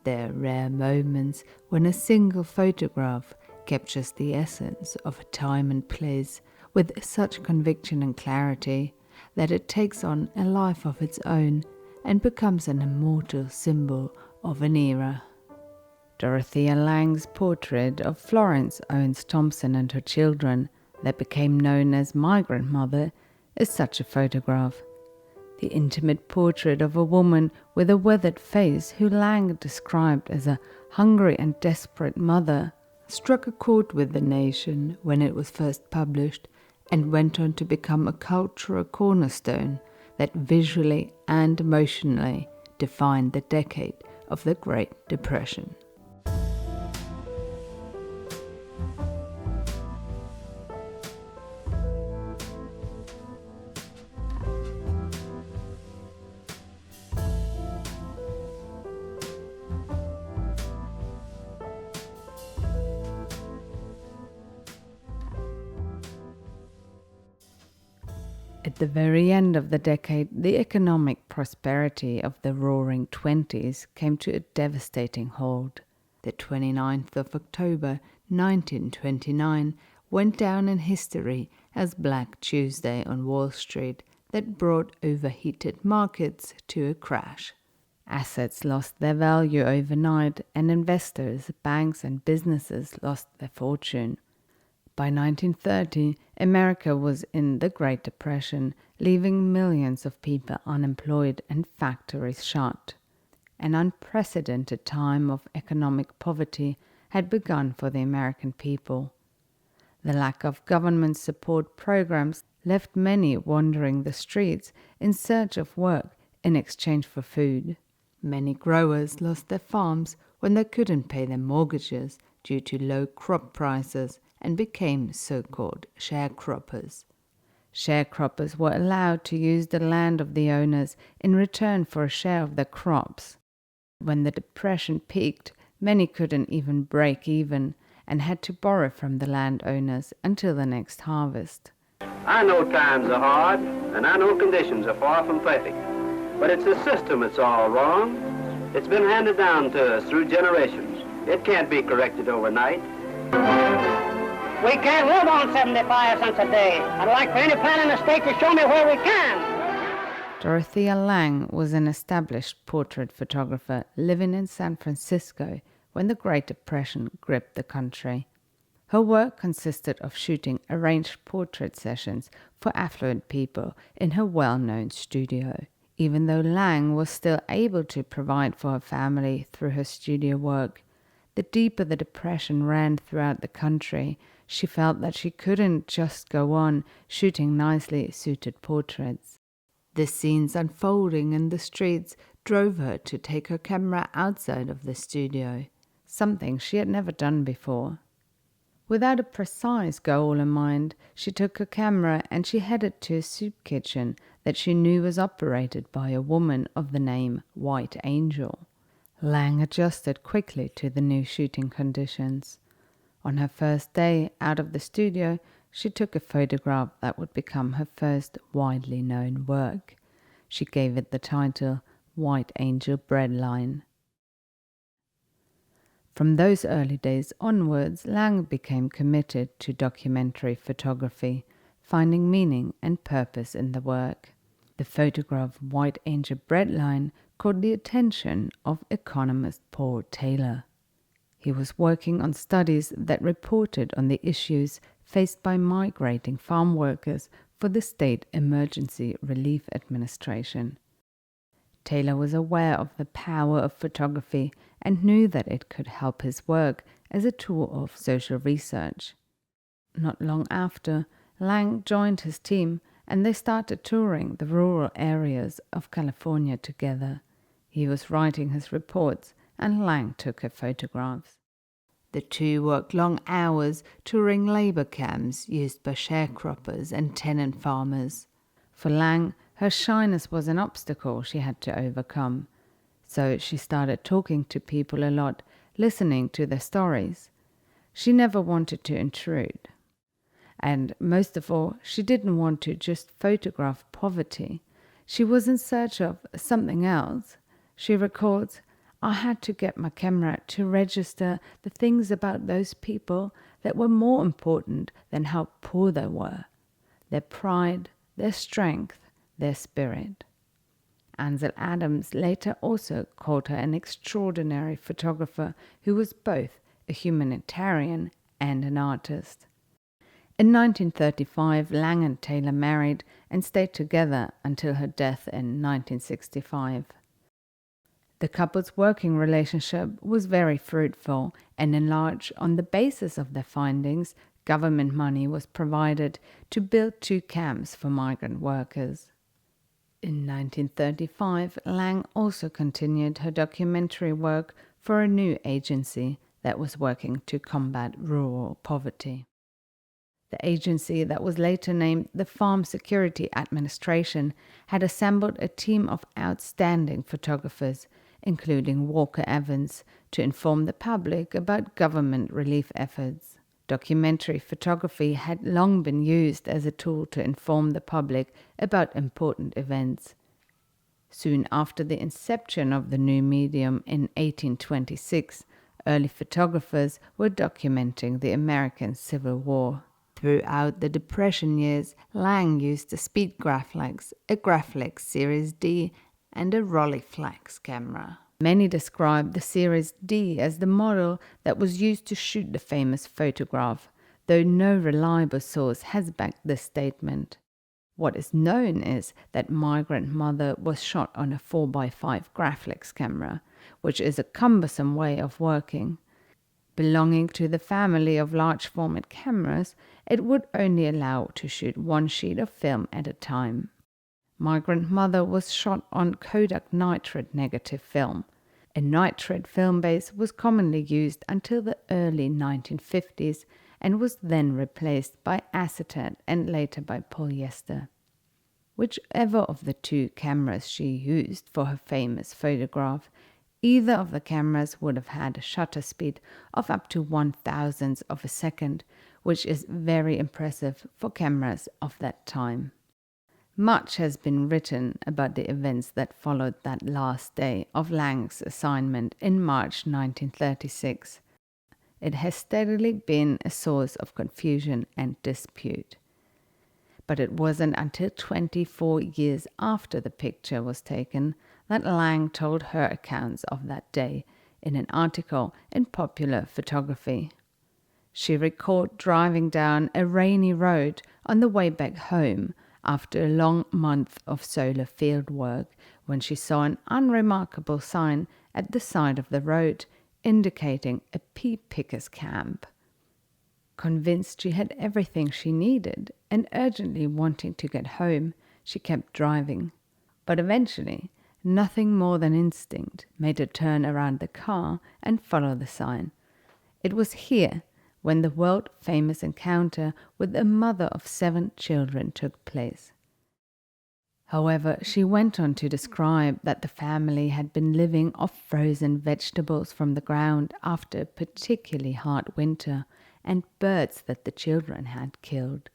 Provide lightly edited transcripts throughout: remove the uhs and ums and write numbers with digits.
There are rare moments when a single photograph captures the essence of a time and place with such conviction and clarity that it takes on a life of its own and becomes an immortal symbol of an era. Dorothea Lange's portrait of Florence Owens Thompson and her children, that became known as Migrant Mother, is such a photograph. The intimate portrait of a woman with a weathered face who Lange described as a hungry and desperate mother struck a chord with the nation when it was first published and went on to become a cultural cornerstone that visually and emotionally defined the decade of the Great Depression. At the very end of the decade, the economic prosperity of the Roaring Twenties came to a devastating halt. The 29th of October 1929 went down in history as Black Tuesday on Wall Street that brought overheated markets to a crash. Assets lost their value overnight, and investors, banks and businesses lost their fortune. By 1930, America was in the Great Depression, leaving millions of people unemployed and factories shut. An unprecedented time of economic poverty had begun for the American people. The lack of government support programs left many wandering the streets in search of work in exchange for food. Many growers lost their farms when they couldn't pay their mortgages due to low crop prices and became so-called sharecroppers. Sharecroppers were allowed to use the land of the owners in return for a share of their crops. When the Depression peaked, many couldn't even break even and had to borrow from the landowners until the next harvest. I know times are hard, and I know conditions are far from perfect, but it's the system that's all wrong. It's been handed down to us through generations. It can't be corrected overnight. We can't live on 75 cents a day. I'd like for any plan in the state to show me where we can. Dorothea Lange was an established portrait photographer living in San Francisco when the Great Depression gripped the country. Her work consisted of shooting arranged portrait sessions for affluent people in her well-known studio. Even though Lange was still able to provide for her family through her studio work, the deeper the depression ran throughout the country, she felt that she couldn't just go on shooting nicely suited portraits. The scenes unfolding in the streets drove her to take her camera outside of the studio, something she had never done before. Without a precise goal in mind, she took her camera and she headed to a soup kitchen that she knew was operated by a woman of the name White Angel. Lange adjusted quickly to the new shooting conditions. On her first day out of the studio, she took a photograph that would become her first widely known work. She gave it the title White Angel Breadline. From those early days onwards, Lange became committed to documentary photography, finding meaning and purpose in the work. The photograph White Angel Breadline caught the attention of economist Paul Taylor. He was working on studies that reported on the issues faced by migrating farm workers for the State Emergency Relief Administration. Taylor was aware of the power of photography and knew that it could help his work as a tool of social research. Not long after, Lange joined his team and they started touring the rural areas of California together. He was writing his reports and Lange took her photographs. The two worked long hours touring labor camps used by sharecroppers and tenant farmers. For Lange, her shyness was an obstacle she had to overcome. So she started talking to people a lot, listening to their stories. She never wanted to intrude. And most of all, she didn't want to just photograph poverty. She was in search of something else. She records, I had to get my camera to register the things about those people that were more important than how poor they were, their pride, their strength, their spirit. Ansel Adams later also called her an extraordinary photographer who was both a humanitarian and an artist. In 1935, Lange and Taylor married and stayed together until her death in 1965. The couple's working relationship was very fruitful, and in large on the basis of their findings, government money was provided to build 2 camps for migrant workers. In 1935, Lange also continued her documentary work for a new agency that was working to combat rural poverty. The agency that was later named the Farm Security Administration had assembled a team of outstanding photographers, including Walker Evans, to inform the public about government relief efforts. Documentary photography had long been used as a tool to inform the public about important events. Soon after the inception of the new medium in 1826, early photographers were documenting the American Civil War. Throughout the Depression years, Lange used a Speed Graflex, a Graflex Series D, and a Rolleiflex camera. Many describe the Series D as the model that was used to shoot the famous photograph, though no reliable source has backed this statement. What is known is that Migrant Mother was shot on a 4x5 Graflex camera, which is a cumbersome way of working. Belonging to the family of large format cameras, it would only allow to shoot 1 sheet of film at a time. Migrant Mother was shot on Kodak nitrate negative film. A nitrate film base was commonly used until the early 1950s and was then replaced by acetate and later by polyester. Whichever of the 2 cameras she used for her famous photograph, either of the cameras would have had a shutter speed of up to 1/1000th of a second, which is very impressive for cameras of that time. Much has been written about the events that followed that last day of Lange's assignment in March 1936. It has steadily been a source of confusion and dispute. But it wasn't until 24 years after the picture was taken that Lange told her accounts of that day in an article in Popular Photography. She recalled driving down a rainy road on the way back home after a long month of solar field work when she saw an unremarkable sign at the side of the road indicating a pea picker's camp. Convinced she had everything she needed and urgently wanting to get home, she kept driving. But eventually, nothing more than instinct made her turn around the car and follow the sign. It was here when the world-famous encounter with a mother of 7 children took place. However, she went on to describe that the family had been living off frozen vegetables from the ground after a particularly hard winter and birds that the children had killed.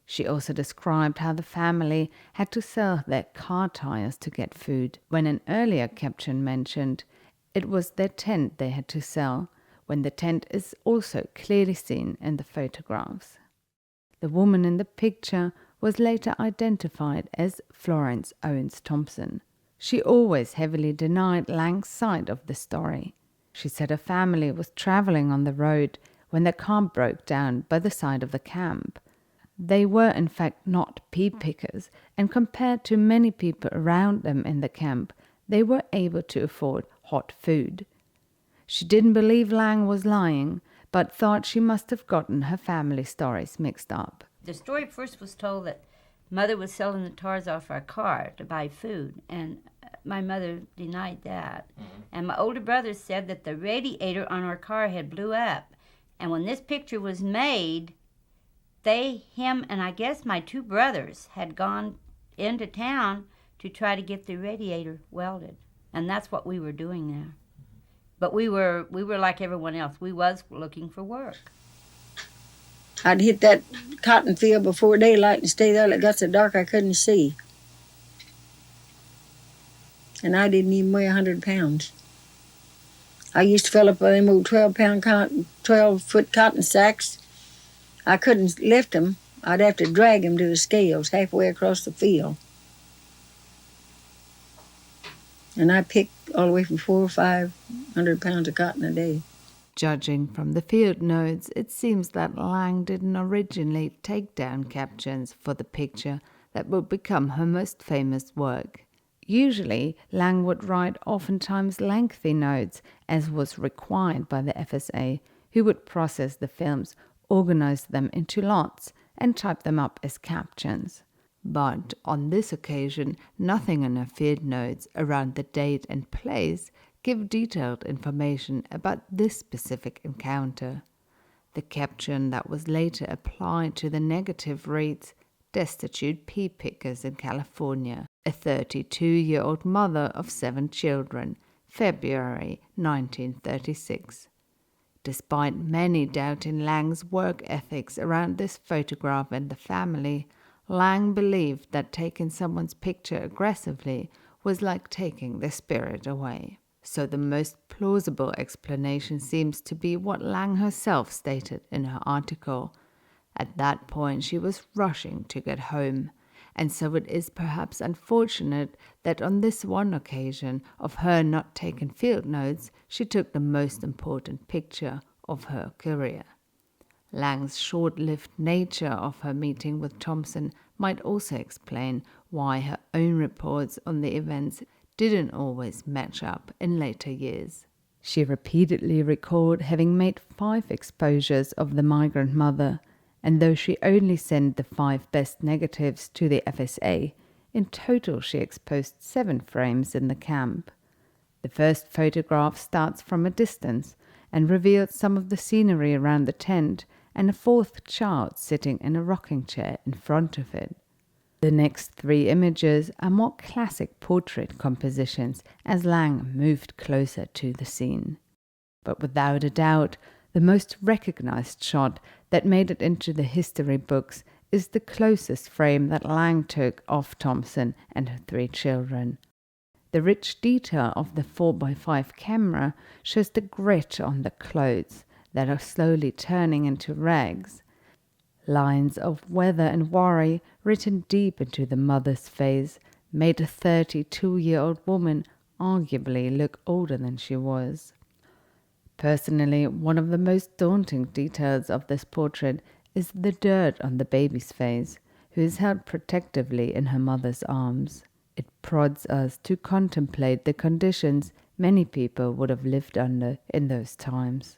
She also described how the family had to sell their car tires to get food, when an earlier caption mentioned it was their tent they had to sell, when the tent is also clearly seen in the photographs. The woman in the picture was later identified as Florence Owens Thompson. She always heavily denied Lange's side of the story. She said her family was traveling on the road when their car broke down by the side of the camp. They were in fact not pea pickers, and compared to many people around them in the camp, they were able to afford hot food. She didn't believe Lange was lying, but thought she must have gotten her family stories mixed up. The story first was told that Mother was selling the tires off our car to buy food, and my mother denied that. Mm-hmm. And my older brother said that the radiator on our car had blew up, and when this picture was made, him and I guess my 2 brothers had gone into town to try to get the radiator welded, and that's what we were doing there. But we were like everyone else. We was looking for work. I'd hit that cotton field before daylight and stay there till it got so dark I couldn't see. And I didn't even weigh 100 pounds. I used to fill up them old 12-foot cotton sacks. I couldn't lift them. I'd have to drag them to the scales halfway across the field. And I picked all the way from 400 or 500 pounds of cotton a day. Judging from the field notes, it seems that Lange didn't originally take down captions for the picture that would become her most famous work. Usually, Lange would write oftentimes lengthy notes, as was required by the FSA, who would process the films, organize them into lots, and type them up as captions. But on this occasion, nothing in her field notes around the date and place give detailed information about this specific encounter. The caption that was later applied to the negative reads, "Destitute pea pickers in California, a 32-year-old mother of 7 children, February 1936. Despite many doubting Lange's work ethics around this photograph and the family, Lange believed that taking someone's picture aggressively was like taking their spirit away. So the most plausible explanation seems to be what Lange herself stated in her article. At that point, she was rushing to get home, and so it is perhaps unfortunate that on this one occasion of her not taking field notes, she took the most important picture of her career. Lange's short-lived nature of her meeting with Thompson might also explain why her own reports on the events didn't always match up in later years. She repeatedly recalled having made 5 exposures of the Migrant Mother, and though she only sent the 5 best negatives to the FSA, in total she exposed 7 frames in the camp. The first photograph starts from a distance and reveals some of the scenery around the tent and a 4th child sitting in a rocking chair in front of it. The next 3 images are more classic portrait compositions as Lange moved closer to the scene. But without a doubt, the most recognized shot that made it into the history books is the closest frame that Lange took of Thompson and her 3 children. The rich detail of the 4x5 camera shows the grit on the clothes that are slowly turning into rags. Lines of weather and worry written deep into the mother's face made a 32-year-old woman arguably look older than she was. Personally, one of the most daunting details of this portrait is the dirt on the baby's face, who is held protectively in her mother's arms. It prods us to contemplate the conditions many people would have lived under in those times.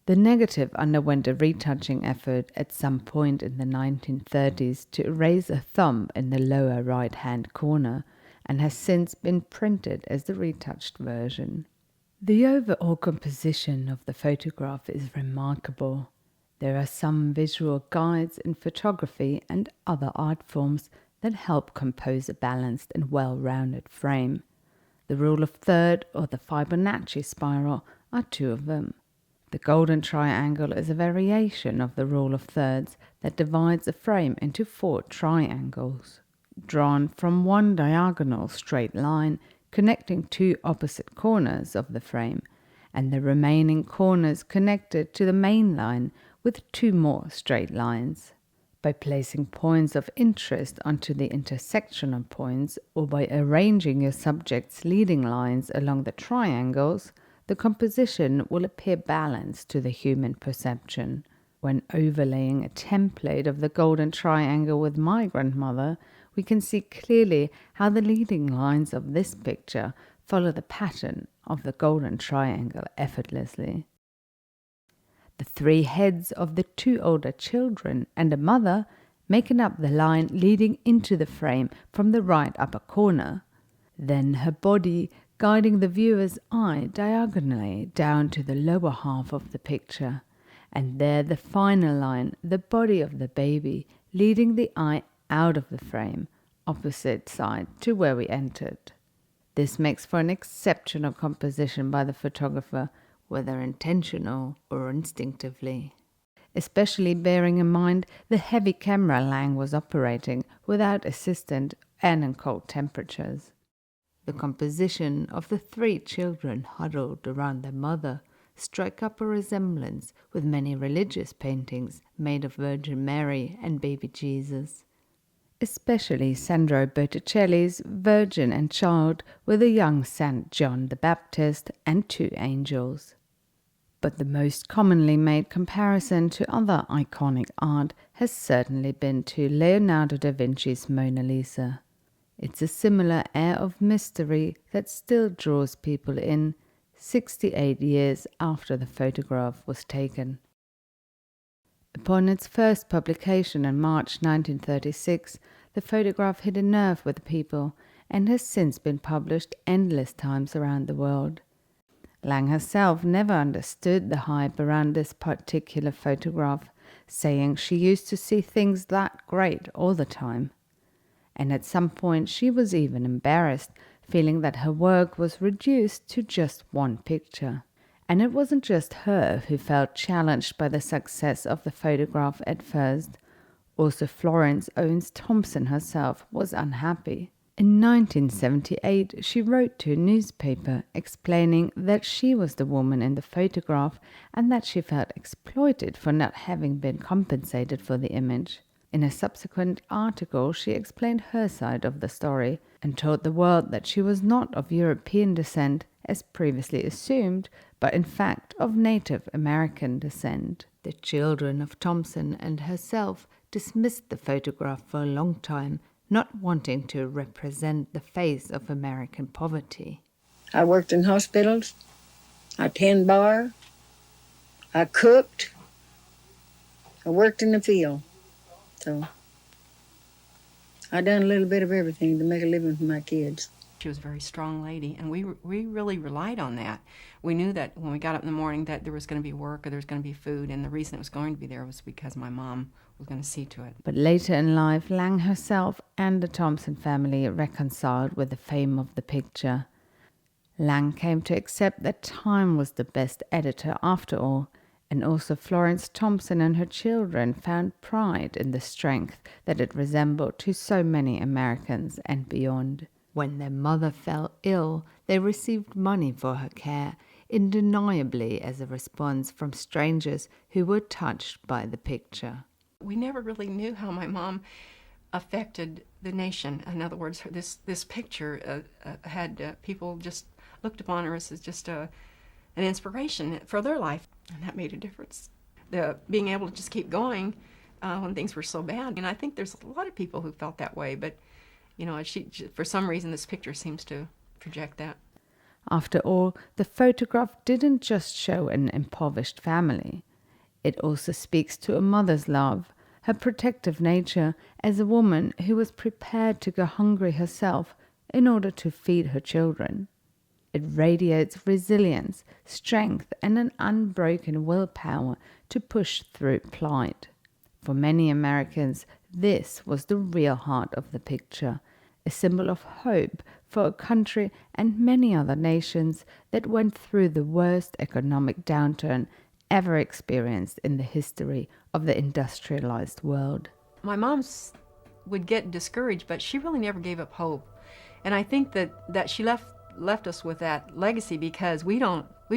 The negative underwent a retouching effort at some point in the 1930s to erase a thumb in the lower right-hand corner and has since been printed as the retouched version. The overall composition of the photograph is remarkable. There are some visual guides in photography and other art forms that help compose a balanced and well-rounded frame. The rule of third or the Fibonacci spiral are 2 of them. The golden triangle is a variation of the rule of thirds that divides a frame into 4 triangles, drawn from one diagonal straight line connecting 2 opposite corners of the frame, and the remaining corners connected to the main line with 2 more straight lines. By placing points of interest onto the intersectional points, or by arranging your subject's leading lines along the triangles, the composition will appear balanced to the human perception. When overlaying a template of the golden triangle with Migrant Mother, we can see clearly how the leading lines of this picture follow the pattern of the golden triangle effortlessly. The 3 heads of the 2 older children and a mother making up the line leading into the frame from the right upper corner. Then her body guiding the viewer's eye diagonally down to the lower half of the picture, and there the final line, the body of the baby, leading the eye out of the frame, opposite side to where we entered. This makes for an exceptional composition by the photographer, whether intentional or instinctively, especially bearing in mind the heavy camera Lange was operating without assistant and in cold temperatures. The composition of the 3 children huddled around their mother struck up a resemblance with many religious paintings made of Virgin Mary and baby Jesus, especially Sandro Botticelli's Virgin and Child with a young Saint John the Baptist and 2 angels. But the most commonly made comparison to other iconic art has certainly been to Leonardo da Vinci's Mona Lisa. It's a similar air of mystery that still draws people in 68 years after the photograph was taken. Upon its first publication in March 1936, the photograph hit a nerve with people and has since been published endless times around the world. Lange herself never understood the hype around this particular photograph, saying she used to see things that great all the time. And at some point she was even embarrassed, feeling that her work was reduced to just one picture. And it wasn't just her who felt challenged by the success of the photograph at first. Also Florence Owens Thompson herself was unhappy. In 1978, she wrote to a newspaper explaining that she was the woman in the photograph and that she felt exploited for not having been compensated for the image. In a subsequent article, she explained her side of the story and told the world that she was not of European descent, as previously assumed, but in fact of Native American descent. The children of Thompson and herself dismissed the photograph for a long time, not wanting to represent the face of American poverty. I worked in hospitals, I tended bar, I cooked, I worked in the field. So I done a little bit of everything to make a living for my kids. She was a very strong lady, and we really relied on that. We knew that when we got up in the morning that there was going to be work or there was going to be food, and the reason it was going to be there was because my mom was going to see to it. But later in life, Lange herself and the Thompson family reconciled with the fame of the picture. Lange came to accept that time was the best editor after all, and also Florence Thompson and her children found pride in the strength that it resembled to so many Americans and beyond. When their mother fell ill, they received money for her care, undeniably as a response from strangers who were touched by the picture. We never really knew how my mom affected the nation. In other words, this picture had people just looked upon her as just an inspiration for their life, and that made a difference. Being able to just keep going when things were so bad. And I think there's a lot of people who felt that way, but you know, for some reason this picture seems to project that. After all, the photograph didn't just show an impoverished family. It also speaks to a mother's love, her protective nature as a woman who was prepared to go hungry herself in order to feed her children. It radiates resilience, strength, and an unbroken willpower to push through plight. For many Americans, this was the real heart of the picture, a symbol of hope for a country and many other nations that went through the worst economic downturn ever experienced in the history of the industrialized world. My mom would get discouraged, but she really never gave up hope. And I think that she left us with that legacy because we've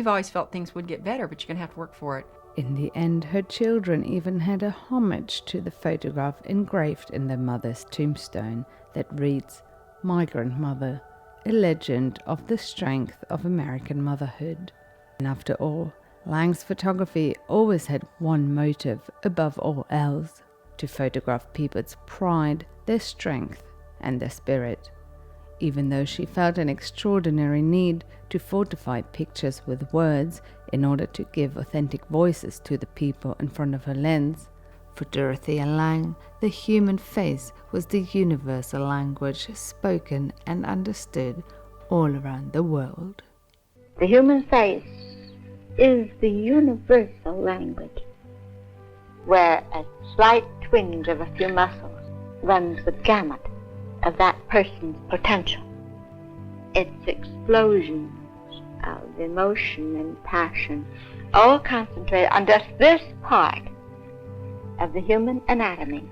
always felt things would get better, but you're going to have to work for it. In the end, her children even had a homage to the photograph engraved in their mother's tombstone that reads, "Migrant Mother, a legend of the strength of American motherhood." And after all, Lange's photography always had one motive above all else: to photograph people's pride, their strength, and their spirit. Even though she felt an extraordinary need to fortify pictures with words in order to give authentic voices to the people in front of her lens, for Dorothea Lange, the human face was the universal language spoken and understood all around the world. The human face is the universal language, where a slight twinge of a few muscles runs the gamut of that person's potential. Its explosions of emotion and passion all concentrate on just this part of the human anatomy.